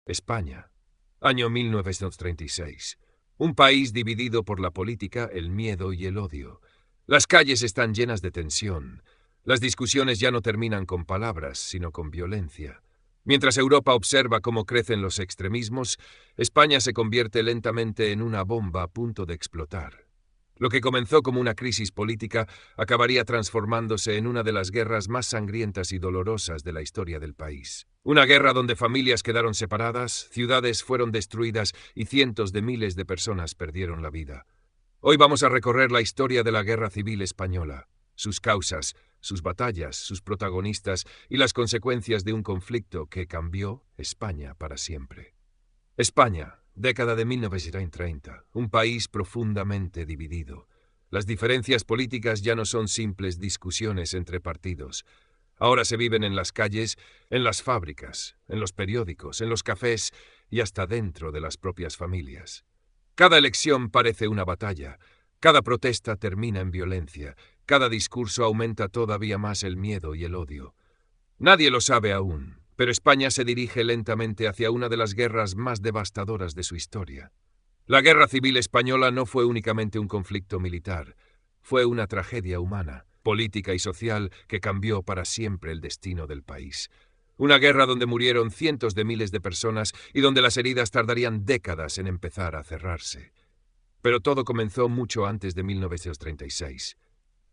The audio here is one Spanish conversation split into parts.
España. Año 1936. Un país dividido por la política, el miedo y el odio. Las calles están llenas de tensión. Las discusiones ya no terminan con palabras, sino con violencia. Mientras Europa observa cómo crecen los extremismos, España se convierte lentamente en una bomba a punto de explotar. Lo que comenzó como una crisis política acabaría transformándose en una de las guerras más sangrientas y dolorosas de la historia del país. Una guerra donde familias quedaron separadas, ciudades fueron destruidas y cientos de miles de personas perdieron la vida. Hoy vamos a recorrer la historia de la Guerra Civil Española, sus causas, sus batallas, sus protagonistas y las consecuencias de un conflicto que cambió España para siempre. España, década de 1930, un país profundamente dividido. Las diferencias políticas ya no son simples discusiones entre partidos. Ahora se viven en las calles, en las fábricas, en los periódicos, en los cafés y hasta dentro de las propias familias. Cada elección parece una batalla, cada protesta termina en violencia, cada discurso aumenta todavía más el miedo y el odio. Nadie lo sabe aún, pero España se dirige lentamente hacia una de las guerras más devastadoras de su historia. La Guerra Civil Española no fue únicamente un conflicto militar, fue una tragedia humana, política y social que cambió para siempre el destino del país. Una guerra donde murieron cientos de miles de personas y donde las heridas tardarían décadas en empezar a cerrarse. Pero todo comenzó mucho antes de 1936.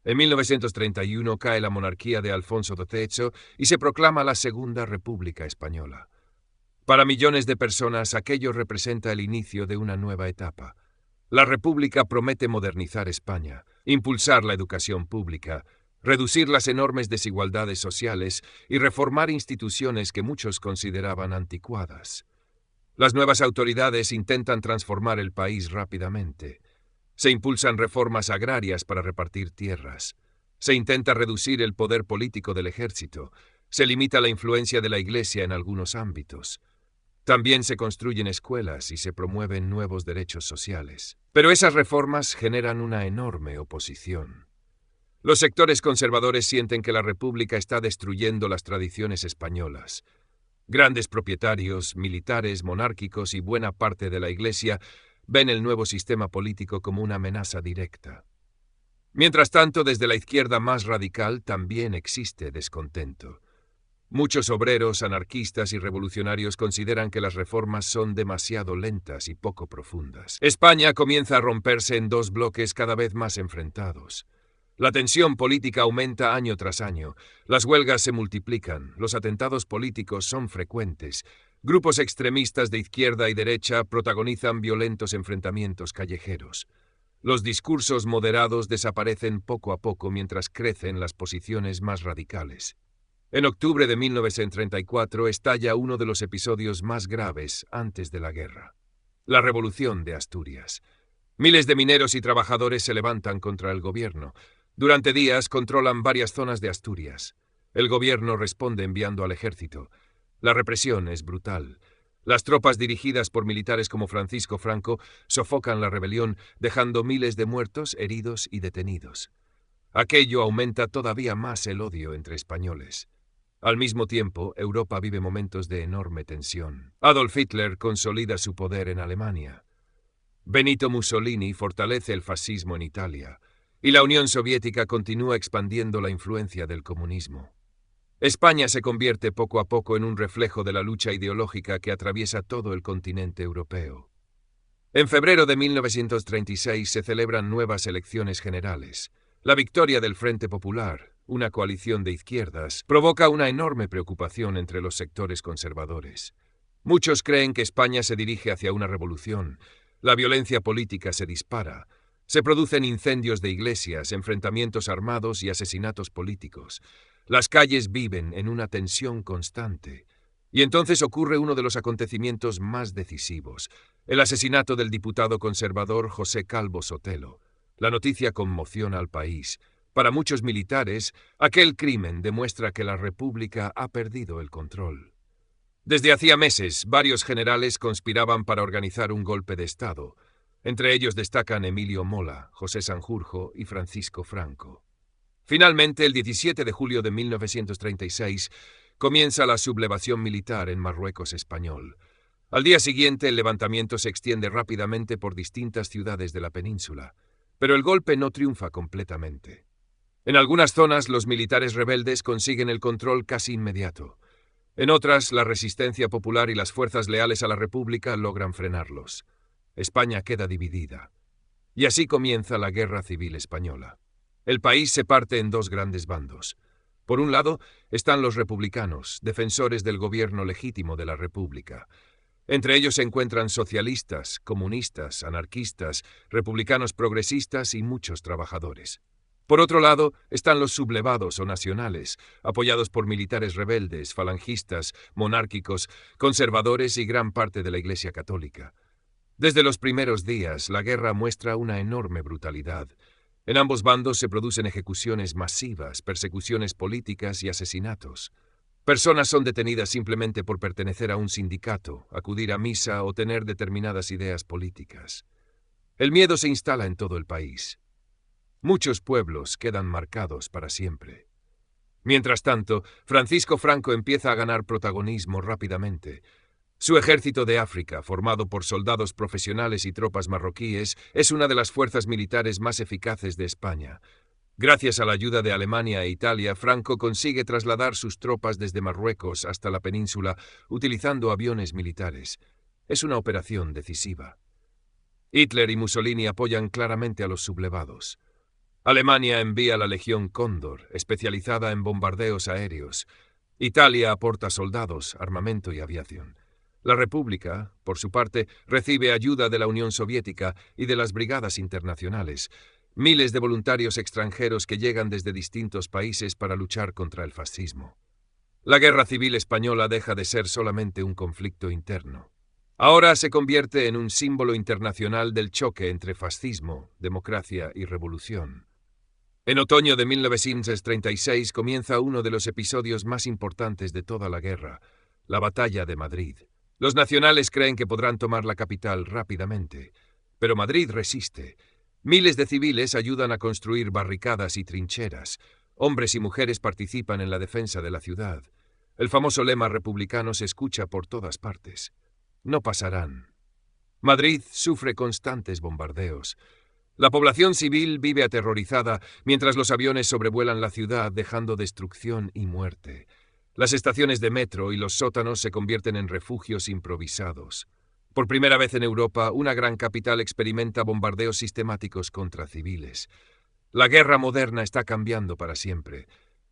En 1931 cae la monarquía de Alfonso XIII y se proclama la Segunda República Española. Para millones de personas aquello representa el inicio de una nueva etapa. La República promete modernizar España, impulsar la educación pública, reducir las enormes desigualdades sociales y reformar instituciones que muchos consideraban anticuadas. Las nuevas autoridades intentan transformar el país rápidamente. Se impulsan reformas agrarias para repartir tierras. Se intenta reducir el poder político del ejército. Se limita la influencia de la Iglesia en algunos ámbitos. También se construyen escuelas y se promueven nuevos derechos sociales. Pero esas reformas generan una enorme oposición. Los sectores conservadores sienten que la República está destruyendo las tradiciones españolas. Grandes propietarios, militares, monárquicos y buena parte de la Iglesia ven el nuevo sistema político como una amenaza directa. Mientras tanto, desde la izquierda más radical también existe descontento. Muchos obreros, anarquistas y revolucionarios consideran que las reformas son demasiado lentas y poco profundas. España comienza a romperse en dos bloques cada vez más enfrentados. La tensión política aumenta año tras año, las huelgas se multiplican, los atentados políticos son frecuentes, grupos extremistas de izquierda y derecha protagonizan violentos enfrentamientos callejeros. Los discursos moderados desaparecen poco a poco mientras crecen las posiciones más radicales. En octubre de 1934 estalla uno de los episodios más graves antes de la guerra: la Revolución de Asturias. Miles de mineros y trabajadores se levantan contra el gobierno. Durante días controlan varias zonas de Asturias. El gobierno responde enviando al ejército. La represión es brutal. Las tropas dirigidas por militares como Francisco Franco sofocan la rebelión, dejando miles de muertos, heridos y detenidos. Aquello aumenta todavía más el odio entre españoles. Al mismo tiempo, Europa vive momentos de enorme tensión. Adolf Hitler consolida su poder en Alemania. Benito Mussolini fortalece el fascismo en Italia. Y la Unión Soviética continúa expandiendo la influencia del comunismo. España se convierte poco a poco en un reflejo de la lucha ideológica que atraviesa todo el continente europeo. En febrero de 1936 se celebran nuevas elecciones generales. La victoria del Frente Popular, una coalición de izquierdas, provoca una enorme preocupación entre los sectores conservadores. Muchos creen que España se dirige hacia una revolución. La violencia política se dispara. Se producen incendios de iglesias, enfrentamientos armados y asesinatos políticos. Las calles viven en una tensión constante. Y entonces ocurre uno de los acontecimientos más decisivos: el asesinato del diputado conservador José Calvo Sotelo. La noticia conmociona al país. Para muchos militares, aquel crimen demuestra que la República ha perdido el control. Desde hacía meses, varios generales conspiraban para organizar un golpe de Estado. Entre ellos destacan Emilio Mola, José Sanjurjo y Francisco Franco. Finalmente, el 17 de julio de 1936, comienza la sublevación militar en Marruecos español. Al día siguiente, el levantamiento se extiende rápidamente por distintas ciudades de la península, pero el golpe no triunfa completamente. En algunas zonas, los militares rebeldes consiguen el control casi inmediato. En otras, la resistencia popular y las fuerzas leales a la República logran frenarlos. España queda dividida. Y así comienza la Guerra Civil Española. El país se parte en dos grandes bandos. Por un lado, están los republicanos, defensores del gobierno legítimo de la República. Entre ellos se encuentran socialistas, comunistas, anarquistas, republicanos progresistas y muchos trabajadores. Por otro lado, están los sublevados o nacionales, apoyados por militares rebeldes, falangistas, monárquicos, conservadores y gran parte de la Iglesia católica. Desde los primeros días, la guerra muestra una enorme brutalidad. En ambos bandos se producen ejecuciones masivas, persecuciones políticas y asesinatos. Personas son detenidas simplemente por pertenecer a un sindicato, acudir a misa o tener determinadas ideas políticas. El miedo se instala en todo el país. Muchos pueblos quedan marcados para siempre. Mientras tanto, Francisco Franco empieza a ganar protagonismo rápidamente. Su ejército de África, formado por soldados profesionales y tropas marroquíes, es una de las fuerzas militares más eficaces de España. Gracias a la ayuda de Alemania e Italia, Franco consigue trasladar sus tropas desde Marruecos hasta la península utilizando aviones militares. Es una operación decisiva. Hitler y Mussolini apoyan claramente a los sublevados. Alemania envía la Legión Cóndor, especializada en bombardeos aéreos. Italia aporta soldados, armamento y aviación. La República, por su parte, recibe ayuda de la Unión Soviética y de las brigadas internacionales, miles de voluntarios extranjeros que llegan desde distintos países para luchar contra el fascismo. La Guerra Civil Española deja de ser solamente un conflicto interno. Ahora se convierte en un símbolo internacional del choque entre fascismo, democracia y revolución. En otoño de 1936 comienza uno de los episodios más importantes de toda la guerra, la Batalla de Madrid. Los nacionales creen que podrán tomar la capital rápidamente, pero Madrid resiste. Miles de civiles ayudan a construir barricadas y trincheras. Hombres y mujeres participan en la defensa de la ciudad. El famoso lema republicano se escucha por todas partes. No pasarán. Madrid sufre constantes bombardeos. La población civil vive aterrorizada mientras los aviones sobrevuelan la ciudad dejando destrucción y muerte. Las estaciones de metro y los sótanos se convierten en refugios improvisados. Por primera vez en Europa, una gran capital experimenta bombardeos sistemáticos contra civiles. La guerra moderna está cambiando para siempre.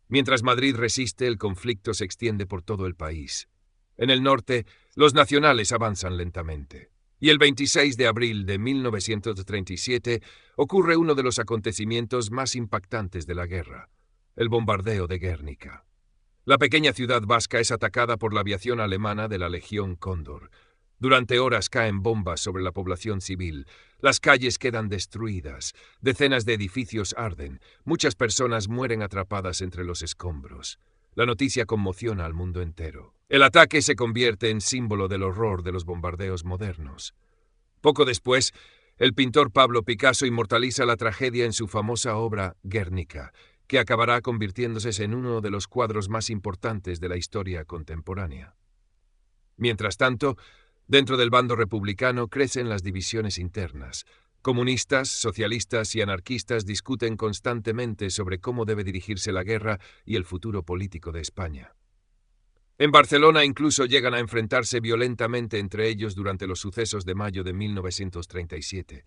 Mientras Madrid resiste, el conflicto se extiende por todo el país. En el norte, los nacionales avanzan lentamente. Y el 26 de abril de 1937 ocurre uno de los acontecimientos más impactantes de la guerra, el bombardeo de Guernica. La pequeña ciudad vasca es atacada por la aviación alemana de la Legión Cóndor. Durante horas caen bombas sobre la población civil, las calles quedan destruidas, decenas de edificios arden, muchas personas mueren atrapadas entre los escombros. La noticia conmociona al mundo entero. El ataque se convierte en símbolo del horror de los bombardeos modernos. Poco después, el pintor Pablo Picasso inmortaliza la tragedia en su famosa obra Guernica, que acabará convirtiéndose en uno de los cuadros más importantes de la historia contemporánea. Mientras tanto, dentro del bando republicano crecen las divisiones internas. Comunistas, socialistas y anarquistas discuten constantemente sobre cómo debe dirigirse la guerra y el futuro político de España. En Barcelona incluso llegan a enfrentarse violentamente entre ellos durante los sucesos de mayo de 1937.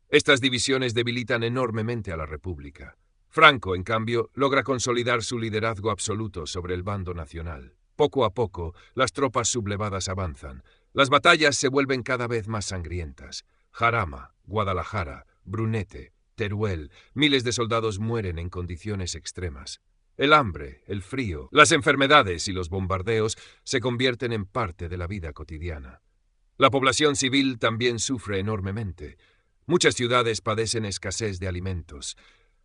Estas divisiones debilitan enormemente a la República. Franco, en cambio, logra consolidar su liderazgo absoluto sobre el bando nacional. Poco a poco, las tropas sublevadas avanzan. Las batallas se vuelven cada vez más sangrientas. Jarama, Guadalajara, Brunete, Teruel, miles de soldados mueren en condiciones extremas. El hambre, el frío, las enfermedades y los bombardeos se convierten en parte de la vida cotidiana. La población civil también sufre enormemente. Muchas ciudades padecen escasez de alimentos.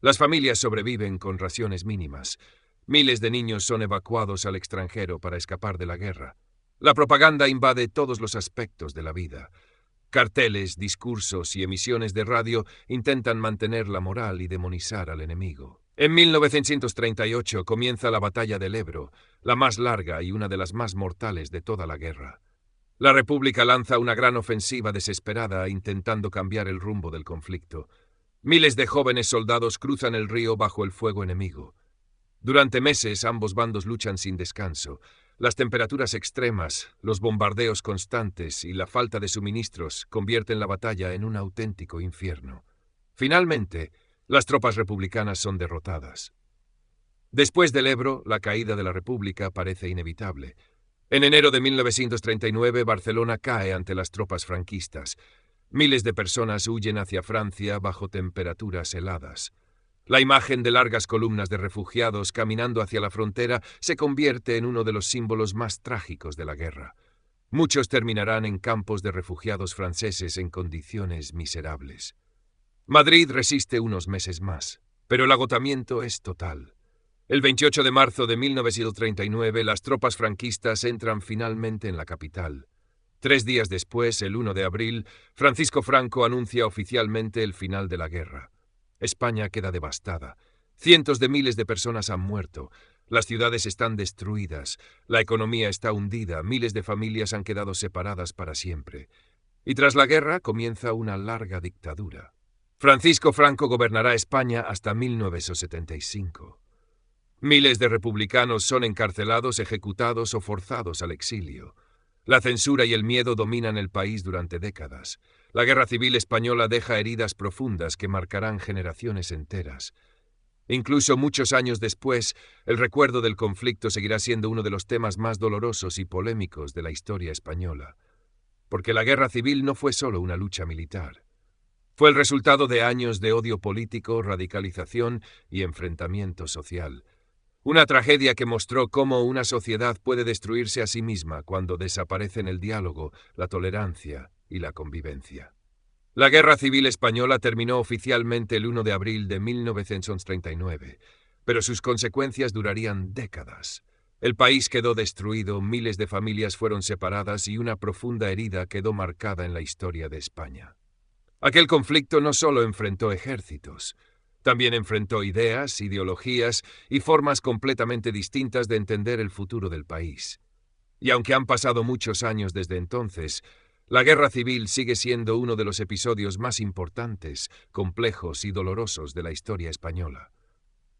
Las familias sobreviven con raciones mínimas. Miles de niños son evacuados al extranjero para escapar de la guerra. La propaganda invade todos los aspectos de la vida. Carteles, discursos y emisiones de radio intentan mantener la moral y demonizar al enemigo. En 1938 comienza la Batalla del Ebro, la más larga y una de las más mortales de toda la guerra. La República lanza una gran ofensiva desesperada intentando cambiar el rumbo del conflicto. Miles de jóvenes soldados cruzan el río bajo el fuego enemigo. Durante meses ambos bandos luchan sin descanso. Las temperaturas extremas, los bombardeos constantes y la falta de suministros convierten la batalla en un auténtico infierno. Finalmente, las tropas republicanas son derrotadas. Después del Ebro, la caída de la República parece inevitable. En enero de 1939, Barcelona cae ante las tropas franquistas. Miles de personas huyen hacia Francia bajo temperaturas heladas. La imagen de largas columnas de refugiados caminando hacia la frontera se convierte en uno de los símbolos más trágicos de la guerra. Muchos terminarán en campos de refugiados franceses en condiciones miserables. Madrid resiste unos meses más, pero el agotamiento es total. El 28 de marzo de 1939, las tropas franquistas entran finalmente en la capital. 3 días después, el 1 de abril, Francisco Franco anuncia oficialmente el final de la guerra. España queda devastada. Cientos de miles de personas han muerto. Las ciudades están destruidas. La economía está hundida. Miles de familias han quedado separadas para siempre. Y tras la guerra comienza una larga dictadura. Francisco Franco gobernará España hasta 1975. Miles de republicanos son encarcelados, ejecutados o forzados al exilio. La censura y el miedo dominan el país durante décadas. La guerra civil española deja heridas profundas que marcarán generaciones enteras. Incluso muchos años después, el recuerdo del conflicto seguirá siendo uno de los temas más dolorosos y polémicos de la historia española. Porque la guerra civil no fue solo una lucha militar. Fue el resultado de años de odio político, radicalización y enfrentamiento social. Una tragedia que mostró cómo una sociedad puede destruirse a sí misma cuando desaparecen el diálogo, la tolerancia y la convivencia. La Guerra Civil Española terminó oficialmente el 1 de abril de 1939, pero sus consecuencias durarían décadas. El país quedó destruido, miles de familias fueron separadas y una profunda herida quedó marcada en la historia de España. Aquel conflicto no solo enfrentó ejércitos, también enfrentó ideas, ideologías y formas completamente distintas de entender el futuro del país. Y aunque han pasado muchos años desde entonces, la guerra civil sigue siendo uno de los episodios más importantes, complejos y dolorosos de la historia española.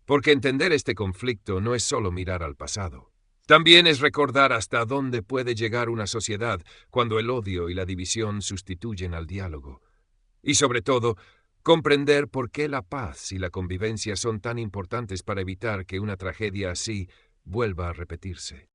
Porque entender este conflicto no es solo mirar al pasado. También es recordar hasta dónde puede llegar una sociedad cuando el odio y la división sustituyen al diálogo. Y sobre todo, comprender por qué la paz y la convivencia son tan importantes para evitar que una tragedia así vuelva a repetirse.